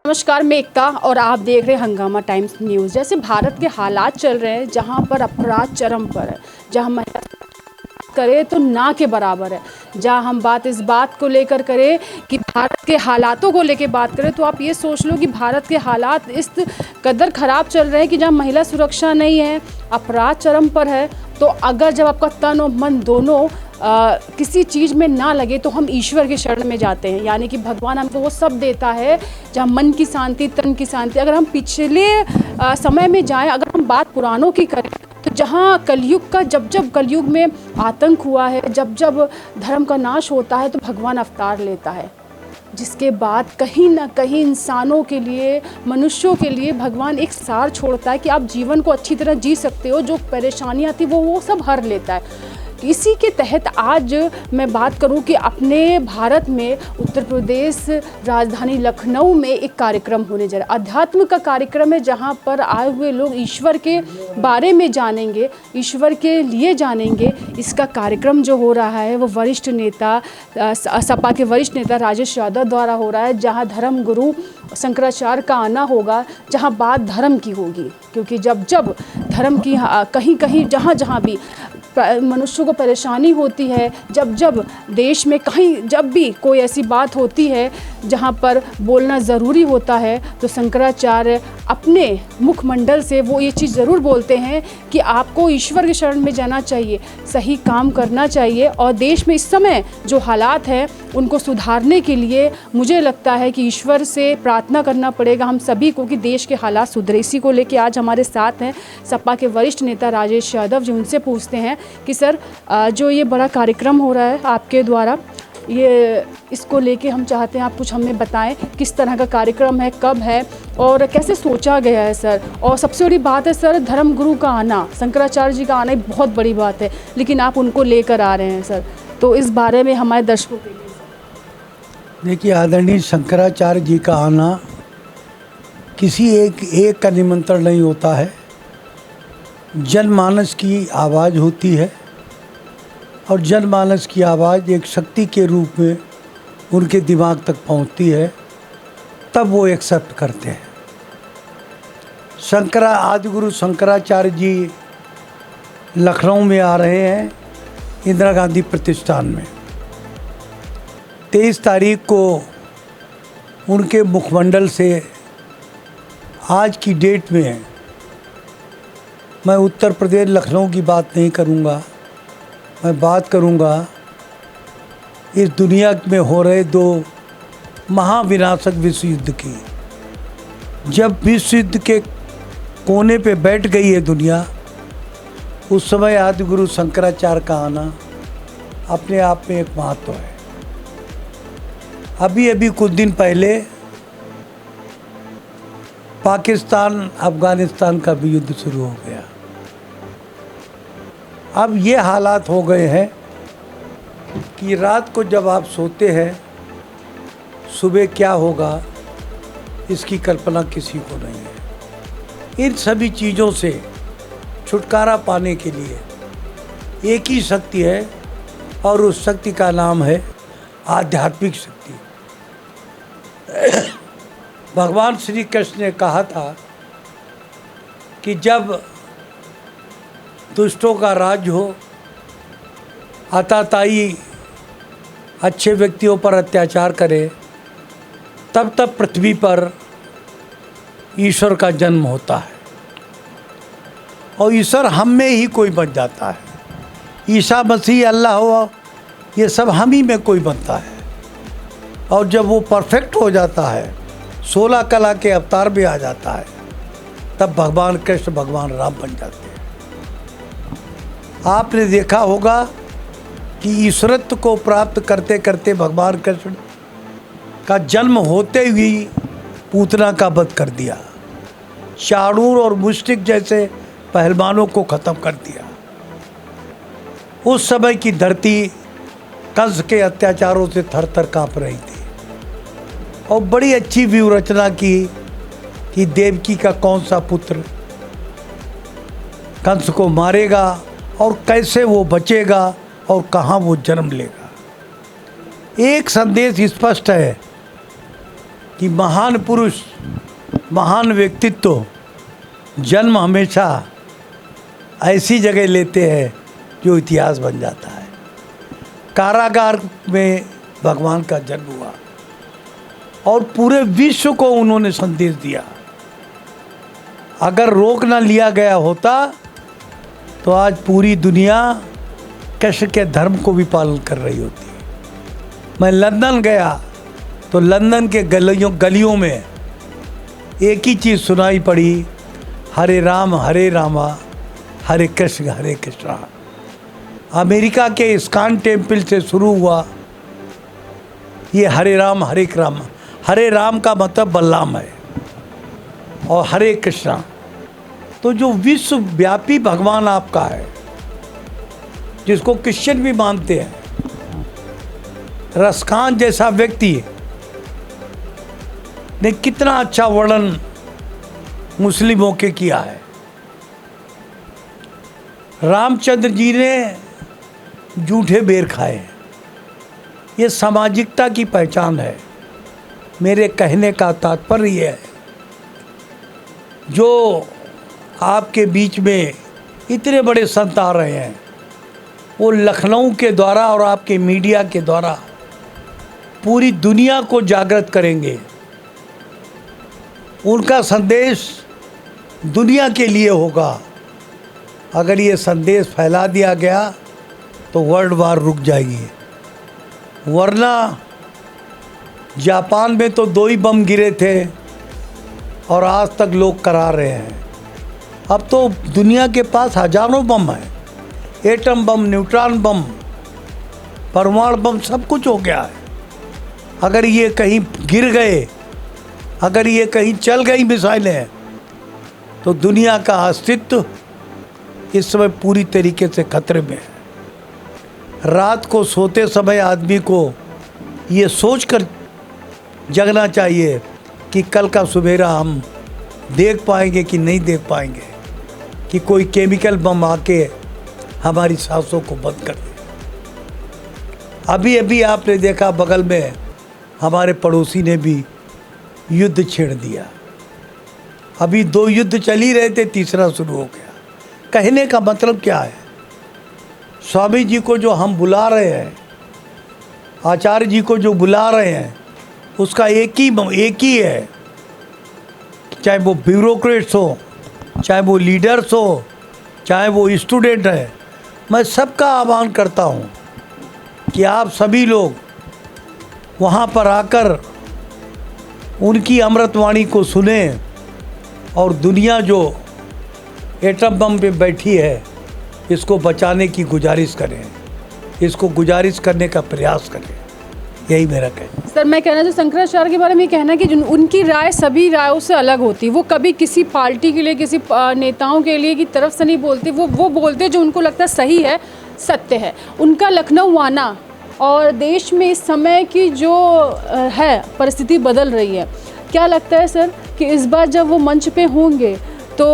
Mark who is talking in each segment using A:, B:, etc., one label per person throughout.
A: नमस्कार, मैं एकता और आप देख रहे हैं हंगामा टाइम्स न्यूज़। जैसे भारत के हालात चल रहे हैं, जहां पर अपराध चरम पर है, जहां महिला करें तो ना के बराबर है, जहां हम बात इस बात को लेकर करें कि भारत के हालातों को लेकर बात करें, तो आप ये सोच लो कि भारत के हालात इस कदर ख़राब चल रहे हैं कि जहां महिला सुरक्षा नहीं है, अपराध चरम पर है। तो अगर जब आपका तन और मन दोनों किसी चीज़ में ना लगे तो हम ईश्वर के शरण में जाते हैं, यानी कि भगवान हमको वो सब देता है जहाँ मन की शांति, तन की शांति। अगर हम पिछले समय में जाएं, अगर हम बात पुराणों की करें, तो जहाँ कलयुग का जब कलयुग में आतंक हुआ है, जब धर्म का नाश होता है, तो भगवान अवतार लेता है, जिसके बाद कहीं ना कहीं इंसानों के लिए, मनुष्यों के लिए भगवान एक सार छोड़ता है कि आप जीवन को अच्छी तरह जी सकते हो। जो परेशानियां थी वो सब हर लेता है। इसी के तहत आज मैं बात करूं कि अपने भारत में उत्तर प्रदेश राजधानी लखनऊ में एक कार्यक्रम होने जा रहा है। अध्यात्म का कार्यक्रम है, जहां पर आए हुए लोग ईश्वर के बारे में जानेंगे, ईश्वर के लिए जानेंगे। इसका कार्यक्रम जो हो रहा है वो वरिष्ठ नेता, सपा के वरिष्ठ नेता राजेश यादव द्वारा हो रहा है, जहां धर्म गुरु शंकराचार्य का आना होगा, जहां बात धर्म की होगी। क्योंकि जब धर्म की कहीं कहीं जहां भी मनुष्य को परेशानी होती है, जब देश में कहीं जब भी कोई ऐसी बात होती है जहाँ पर बोलना ज़रूरी होता है, तो शंकराचार्य अपने मुखमंडल से वो ये चीज़ ज़रूर बोलते हैं कि आपको ईश्वर के शरण में जाना चाहिए, सही काम करना चाहिए। और देश में इस समय जो हालात हैं उनको सुधारने के लिए मुझे लगता है कि ईश्वर से प्रार्थना करना पड़ेगा हम सभी को कि देश के हालात सुधरे। इसी को लेकर आज हमारे साथ हैं सपा के वरिष्ठ नेता राजेश यादव जी। उनसे पूछते हैं कि सर, जो ये बड़ा कार्यक्रम हो रहा है आपके द्वारा, ये इसको लेके हम चाहते हैं आप कुछ हमें बताएं, किस तरह का कार्यक्रम है, कब है और कैसे सोचा गया है सर। और सबसे बड़ी बात है सर, धर्म गुरु का आना, शंकराचार्य जी का आना एक बहुत बड़ी बात है, लेकिन आप उनको लेकर आ रहे हैं सर, तो इस बारे में हमारे दर्शकों के लिए।
B: देखिए, आदरणीय शंकराचार्य जी का आना किसी एक का निमंत्रण नहीं होता है, जनमानस की आवाज़ होती है और जनमानस की आवाज़ एक शक्ति के रूप में उनके दिमाग तक पहुंचती है, तब वो एक्सेप्ट करते हैं। आदिगुरु शंकराचार्य जी लखनऊ में आ रहे हैं, इंदिरा गांधी प्रतिष्ठान में 23 तारीख को। उनके मुखमंडल से आज की डेट में मैं उत्तर प्रदेश लखनऊ की बात नहीं करूंगा, मैं बात करूंगा इस दुनिया में हो रहे दो महाविनाशक विश्व युद्ध की। जब विश्व युद्ध के कोने पे बैठ गई है दुनिया, उस समय आदिगुरु शंकराचार्य का आना अपने आप में एक महत्व है। अभी कुछ दिन पहले पाकिस्तान अफ़गानिस्तान का भी युद्ध शुरू हो गया। अब ये हालात हो गए हैं कि रात को जब आप सोते हैं, सुबह क्या होगा इसकी कल्पना किसी को नहीं है। इन सभी चीज़ों से छुटकारा पाने के लिए एक ही शक्ति है और उस शक्ति का नाम है आध्यात्मिक शक्ति। भगवान श्री कृष्ण ने कहा था कि जब दुष्टों का राज हो, आताताई अच्छे व्यक्तियों पर अत्याचार करे, तब पृथ्वी पर ईश्वर का जन्म होता है और ईश्वर हम में ही कोई बन जाता है। ईसा मसीह, अल्लाह हो, ये सब हम ही में कोई बनता है। और जब वो परफेक्ट हो जाता है, 16 कला के अवतार भी आ जाता है, तब भगवान कृष्ण, भगवान राम बन जाते हैं। आपने देखा होगा कि ईश्वरत्व को प्राप्त करते करते भगवान कृष्ण का जन्म होते हुए पूतना का वध कर दिया, चाणूर और मुष्टिक जैसे पहलवानों को ख़त्म कर दिया। उस समय की धरती कंस के अत्याचारों से थर थर काँप रही थी और बड़ी अच्छी व्यू रचना की कि देवकी का कौन सा पुत्र कंस को मारेगा और कैसे वो बचेगा और कहाँ वो जन्म लेगा। एक संदेश स्पष्ट है कि महान पुरुष, महान व्यक्तित्व जन्म हमेशा ऐसी जगह लेते हैं जो इतिहास बन जाता है। कारागार में भगवान का जन्म हुआ और पूरे विश्व को उन्होंने संदेश दिया। अगर रोक ना लिया गया होता तो आज पूरी दुनिया कृष्ण के धर्म को भी पालन कर रही होती। मैं लंदन गया तो लंदन के गलियों में एक ही चीज़ सुनाई पड़ी, हरे रामा हरे कृष्णा। अमेरिका के इस्कॉन टेम्पल से शुरू हुआ ये हरे राम। हरे राम का मतलब बलराम है और हरे कृष्णा तो जो विश्वव्यापी भगवान आपका है, जिसको क्रिश्चियन भी मानते हैं, रसखान जैसा व्यक्ति ने कितना अच्छा वर्णन मुस्लिमों के किया है। रामचंद्र जी ने जूठे बेर खाए, ये सामाजिकता की पहचान है। मेरे कहने का तात्पर्य ये है, जो आपके बीच में इतने बड़े संत आ रहे हैं, वो लखनऊ के द्वारा और आपके मीडिया के द्वारा पूरी दुनिया को जागृत करेंगे। उनका संदेश दुनिया के लिए होगा। अगर ये संदेश फैला दिया गया तो वर्ल्ड वार रुक जाएगी, वरना जापान में तो 2 ही बम गिरे थे और आज तक लोग करा रहे हैं। अब तो दुनिया के पास हजारों बम हैं, एटम बम, न्यूट्रॉन बम, परमाणु बम, सब कुछ हो गया है। अगर ये कहीं गिर गए, अगर ये कहीं चल गई मिसाइलें, तो दुनिया का अस्तित्व इस समय पूरी तरीके से खतरे में है। रात को सोते समय आदमी को ये सोचकर जगना चाहिए कि कल का सुबेरा हम देख पाएंगे कि नहीं देख पाएंगे, कि कोई केमिकल बम आके हमारी सांसों को बंद कर दे। अभी अभी आपने देखा बगल में हमारे पड़ोसी ने भी युद्ध छेड़ दिया। अभी 2 युद्ध चल ही रहे थे, तीसरा शुरू हो गया। कहने का मतलब क्या है? स्वामी जी को जो हम बुला रहे हैं, आचार्य जी को जो बुला रहे हैं, उसका एक ही है, चाहे वो ब्यूरोक्रेट्स हो, चाहे वो लीडर्स हो, चाहे वो स्टूडेंट है। मैं सबका आह्वान करता हूँ कि आप सभी लोग वहाँ पर आकर उनकी अमृतवाणी को सुने और दुनिया जो एटम बम पे बैठी है, इसको बचाने की गुजारिश करें, इसको गुजारिश करने का प्रयास करें। यही मेरा कहना।
A: सर, मैं कहना चाहूँ शंकराचार्य के बारे में कहना है कि उनकी राय सभी रायों से अलग होती। वो कभी किसी पार्टी के लिए, किसी नेताओं के लिए की तरफ से नहीं बोलते। वो बोलते जो उनको लगता है सही है, सत्य है। उनका लखनऊ आना और देश में इस समय की जो है परिस्थिति बदल रही है, क्या लगता है सर कि इस बार जब वो मंच पे होंगे तो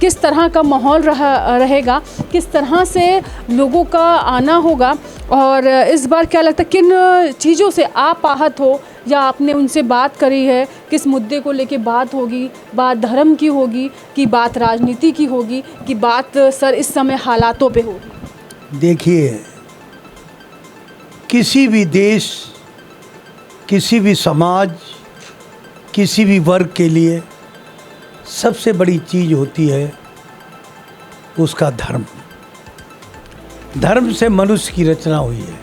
A: किस तरह का माहौल रहेगा, किस तरह से लोगों का आना होगा? और इस बार क्या लगता है किन चीज़ों से आप आहत हो या आपने उनसे बात करी है? किस मुद्दे को लेके बात होगी? बात धर्म की होगी कि बात राजनीति की होगी कि बात सर इस समय हालातों पे होगी?
B: देखिए, किसी भी देश, किसी भी समाज, किसी भी वर्ग के लिए सबसे बड़ी चीज़ होती है उसका धर्म। धर्म से मनुष्य की रचना हुई है।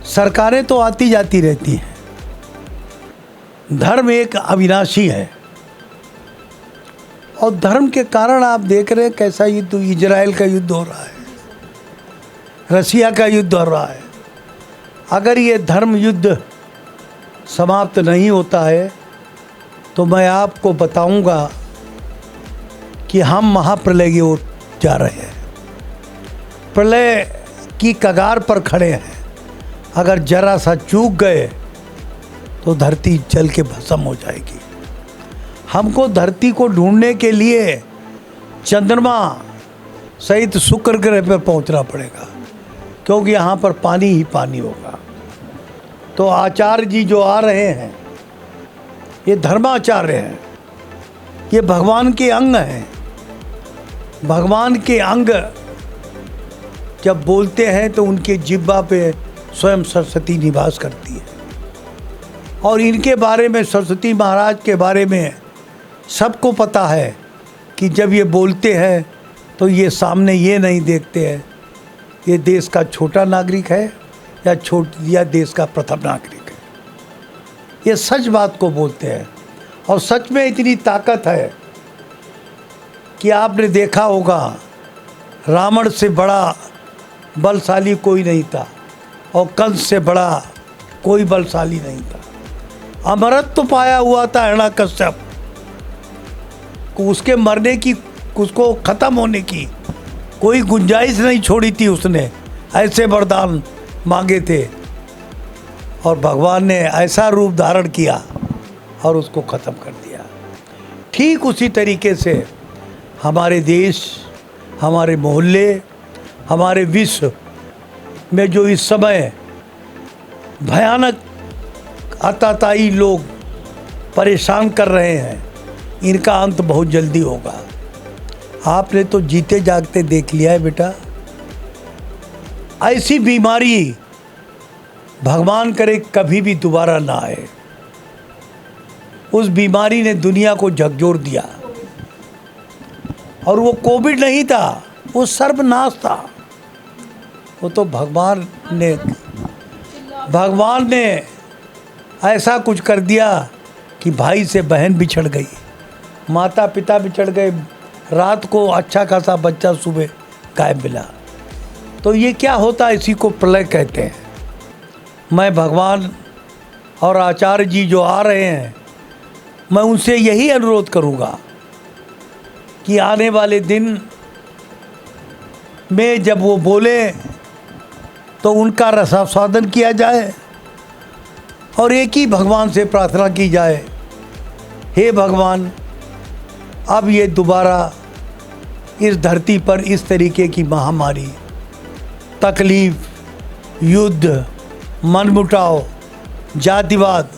B: सरकारें तो आती जाती रहती हैं, धर्म एक अविनाशी है। और धर्म के कारण आप देख रहे हैं कैसा युद्ध, इजराइल का युद्ध हो रहा है, रसिया का युद्ध हो रहा है। अगर ये धर्म युद्ध समाप्त नहीं होता है तो मैं आपको बताऊंगा कि हम महाप्रलय की ओर जा रहे हैं। प्रलय की कगार पर खड़े हैं। अगर जरा सा चूक गए तो धरती जल के भस्म हो जाएगी। हमको धरती को ढूंढने के लिए चंद्रमा सहित शुक्र ग्रह पर पहुंचना पड़ेगा, क्योंकि यहाँ पर पानी ही पानी होगा। तो आचार्य जी जो आ रहे हैं ये धर्माचार्य हैं, ये भगवान के अंग हैं। भगवान के अंग जब बोलते हैं तो उनके जिह्वा पे स्वयं सरस्वती निवास करती है। और इनके बारे में, सरस्वती महाराज के बारे में सबको पता है कि जब ये बोलते हैं तो ये सामने ये नहीं देखते हैं ये देश का छोटा नागरिक है या देश का प्रथम नागरिक है। ये सच बात को बोलते हैं और सच में इतनी ताकत है कि आपने देखा होगा रावण से बड़ा बलशाली कोई नहीं था और कंस से बड़ा कोई बलशाली नहीं था। अमरत्व पाया हुआ था हिरण्यकश्यप को, उसके मरने की, उसको ख़त्म होने की कोई गुंजाइश नहीं छोड़ी थी उसने। ऐसे वरदान मांगे थे और भगवान ने ऐसा रूप धारण किया और उसको ख़त्म कर दिया। ठीक उसी तरीके से हमारे देश, हमारे मोहल्ले, हमारे विश्व में जो इस समय भयानक आतताई लोग परेशान कर रहे हैं, इनका अंत बहुत जल्दी होगा। आपने तो जीते जागते देख लिया है बेटा। ऐसी बीमारी भगवान करे कभी भी दोबारा ना आए। उस बीमारी ने दुनिया को झकझोर दिया और वो कोविड नहीं था, वो सर्वनाश था। वो तो भगवान ने ऐसा कुछ कर दिया कि भाई से बहन बिछड़ गई, माता पिता बिछड़ गए, रात को अच्छा खासा बच्चा सुबह गायब मिला। तो ये क्या होता है, इसी को प्रलय कहते हैं। मैं भगवान और आचार्य जी जो आ रहे हैं, मैं उनसे यही अनुरोध करूँगा कि आने वाले दिन में जब वो बोले तो उनका रसास्वादन किया जाए और एक ही भगवान से प्रार्थना की जाए, हे भगवान, अब ये दोबारा इस धरती पर इस तरीके की महामारी, तकलीफ, युद्ध, मनमुटाव, जातिवाद,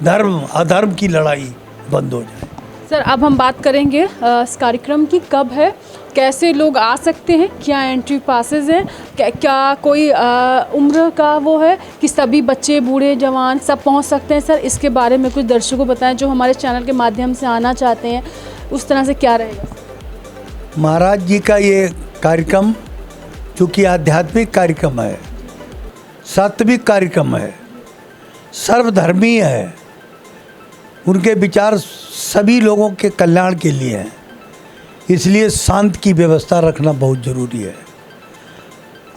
B: धर्म अधर्म की लड़ाई बंद हो जाए।
A: सर, अब हम बात करेंगे इस कार्यक्रम की, कब है, कैसे लोग आ सकते हैं, क्या एंट्री पासेस हैं, क्या कोई उम्र का वो है कि सभी बच्चे, बूढ़े, जवान सब पहुंच सकते हैं? सर, इसके बारे में कुछ दर्शकों को बताएं जो हमारे चैनल के माध्यम से आना चाहते हैं, उस तरह से क्या रहेगा?
B: महाराज जी का ये कार्यक्रम चूँकि आध्यात्मिक कार्यक्रम है, सात्विक कार्यक्रम है, सर्वधर्मीय है, उनके विचार सभी लोगों के कल्याण के लिए हैं, इसलिए शांत की व्यवस्था रखना बहुत ज़रूरी है।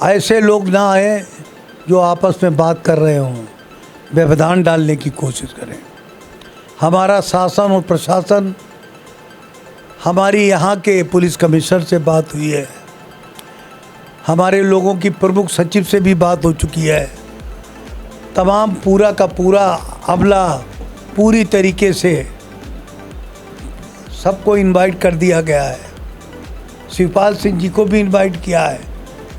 B: ऐसे लोग ना आए जो आपस में बात कर रहे हों, व्यवधान डालने की कोशिश करें। हमारा शासन और प्रशासन, हमारी यहाँ के पुलिस कमिश्नर से बात हुई है, हमारे लोगों की प्रमुख सचिव से भी बात हो चुकी है। तमाम पूरा का पूरा अमला पूरी तरीके से सबको इनवाइट कर दिया गया है। शिवपाल सिंह जी को भी इनवाइट किया है,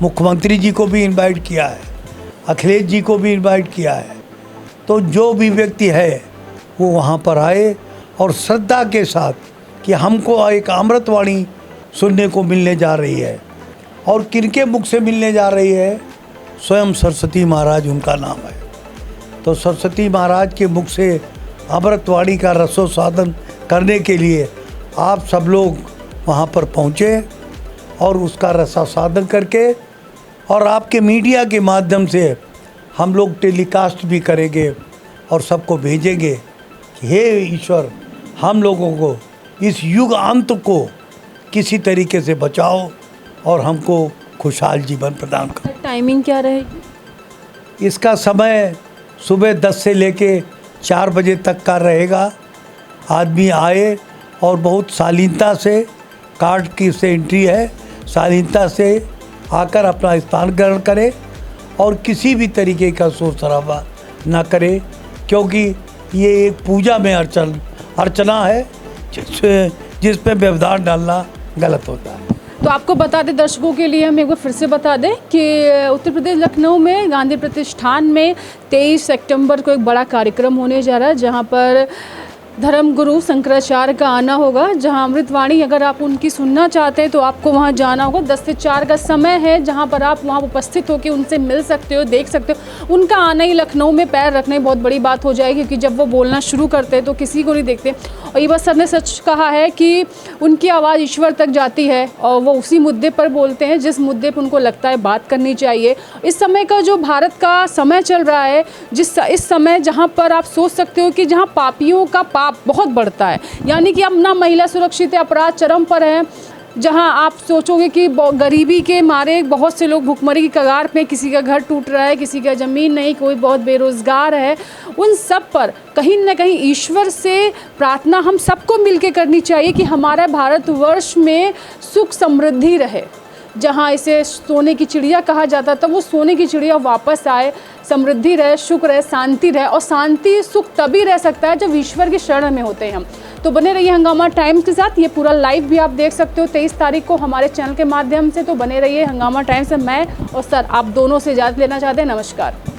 B: मुख्यमंत्री जी को भी इनवाइट किया है, अखिलेश जी को भी इनवाइट किया है। तो जो भी व्यक्ति है वो वहाँ पर आए और श्रद्धा के साथ कि हमको एक अमृतवाणी सुनने को मिलने जा रही है। और किनके मुख से मिलने जा रही है? स्वयं सरस्वती महाराज उनका नाम है। तो सरस्वती महाराज के मुख से अमृतवाणी का रसोस्वादन करने के लिए आप सब लोग वहाँ पर पहुँचे और उसका रसास्वादन करके, और आपके मीडिया के माध्यम से हम लोग टेलीकास्ट भी करेंगे और सबको भेजेंगे कि हे ईश्वर, हम लोगों को इस युग अंत को किसी तरीके से बचाओ और हमको खुशहाल जीवन प्रदान करो।
A: टाइमिंग क्या रहेगी?
B: इसका समय सुबह 10 से लेके 4 बजे तक का रहेगा। आदमी आए और बहुत शालीनता से, कार्ड की से एंट्री है, शालीनता से आकर अपना स्थान ग्रहण करे और किसी भी तरीके का शोर शराबा ना करे, क्योंकि ये एक पूजा में अर्चना है जिसमें व्यवधान डालना गलत होता है।
A: तो आपको बता दें दर्शकों के लिए, हम एक बार फिर से बता दें कि उत्तर प्रदेश लखनऊ में गांधी प्रतिष्ठान में 23 सितंबर को एक बड़ा कार्यक्रम होने जा रहा है, जहां पर धर्म गुरु शंकराचार्य का आना होगा, जहां अमृतवाणी अगर आप उनकी सुनना चाहते हैं तो आपको वहां जाना होगा। 10 से 4 का समय है जहां पर आप वहां उपस्थित होकर उनसे मिल सकते हो, देख सकते हो। उनका आना ही लखनऊ में पैर रखने बहुत बड़ी बात हो जाएगी, क्योंकि जब वो बोलना शुरू करते हैं तो किसी को नहीं देखते। और ये बात सर ने सच कहा है कि उनकी आवाज़ ईश्वर तक जाती है और वो उसी मुद्दे पर बोलते हैं जिस मुद्दे पर उनको लगता है बात करनी चाहिए। इस समय का जो भारत का समय चल रहा है, इस समय जहाँ पर आप सोच सकते हो कि जहाँ पापियों का पाप बहुत बढ़ता है, यानी कि अब ना महिला सुरक्षित है, अपराध चरम पर है, जहां आप सोचोगे कि गरीबी के मारे बहुत से लोग भुखमरी की कगार पे, किसी का घर टूट रहा है, किसी का ज़मीन नहीं, कोई बहुत बेरोज़गार है, उन सब पर कहीं ना कहीं ईश्वर से प्रार्थना हम सबको मिलके करनी चाहिए कि हमारा भारतवर्ष में सुख समृद्धि रहे। जहाँ इसे सोने की चिड़िया कहा जाता था, वो सोने की चिड़िया वापस आए, समृद्धि रहे, सुख रहे, शांति रहे। और शांति सुख तभी रह सकता है जब ईश्वर की शरण में होते हैं हम। तो बने रहिए हंगामा टाइम्स के साथ। ये पूरा लाइव भी आप देख सकते हो 23 तारीख को हमारे चैनल के माध्यम से। तो बने रहिए हंगामा टाइम्स से। मैं और सर आप दोनों से इजाज़त लेना चाहते हैं। नमस्कार।